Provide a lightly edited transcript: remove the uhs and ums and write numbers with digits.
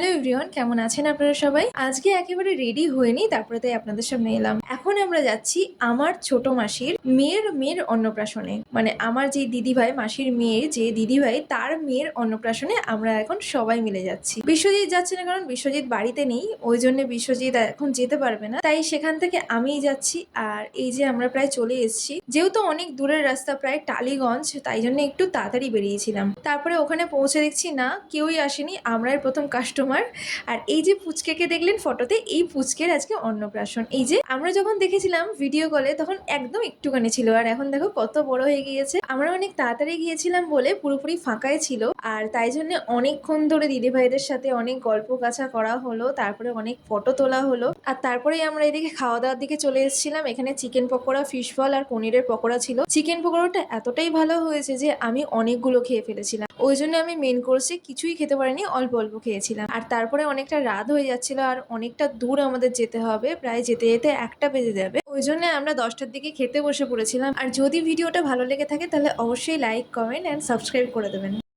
Hello everyone, কেমন আছেন আপনারা সবাই? আজকে একেবারে রেডি হয়ে নিই, তারপরে তাই আপনাদের সামনে এলাম। এখন আমরা যাচ্ছি আমার ছোট মাসির মেয়ের অন্নপ্রাশনে। মানে আমার যে দিদিভাই, মাসির মেয়ের যে দিদিভাই, তার মেয়ের অন্নপ্রাশনে আমরা এখন সবাই মিলে যাচ্ছি। বিশ্বজিৎ যাচ্ছে না, কারণ বিশ্বজিৎ বাড়িতে নেই, ওই জন্য বিশ্বজিৎ এখন যেতে পারবে না। তাই সেখান থেকে আমিই যাচ্ছি। আর এই যে আমরা প্রায় চলে এসেছি, যেহেতু অনেক দূরের রাস্তা, প্রায় টালিগঞ্জ, তাই জন্য একটু তাড়াতাড়ি বেরিয়েছিলাম। তারপরে ওখানে পৌঁছে দেখছি না কেউই আসেনি, আমরাই প্রথম কাস্টমার। আর এই যে পুচকেকে দেখলেন ফটোতে, এই পুচকের আজকে অন্নপ্রাশন। এই যে আমরা যখন দেখেছিলাম ভিডিও কলে তখন একদম একটুখানি ছিল, আর এখন দেখো কত বড় হয়ে গিয়েছে। আমরা অনেক তাড়াতাড়ি গিয়েছিলাম বলে পুরোপুরি ফাঁকাই ছিল, আর তাই জন্য অনেকক্ষণ ধরে দিদিভাইদের সাথে অনেক গল্প কাছা করা হলো, তারপরে অনেক ফটো তোলা হলো। আর তারপরেই আমরা এদিকে খাওয়া দাওয়ার দিকে চলে এসেছিলাম। এখানে চিকেন পকোড়া, ফিশ বল আর পনিরের পকোড়া ছিল। চিকেন পকোড়াটা এতটাই ভালো হয়েছে যে আমি অনেকগুলো খেয়ে ফেলেছিলাম, ওই জন্য আমি মেন কোর্সে কিছুই খেতে পারিনি, অল্প অল্প খেয়েছিলাম। আর তারপরে অনেকটা রাত হয়ে যাচ্ছিল, আর অনেকটা দূর আমাদের যেতে হবে, প্রায় যেতে যেতে 1টা বেজে যাবে। ওই জন্য আমরা 10টার দিকে খেতে বসে পড়েছিলাম। আর যদি ভিডিওটা ভালো লেগে থাকে তাহলে অবশ্যই লাইক, কমেন্ট অ্যান্ড সাবস্ক্রাইব করে দেবেন।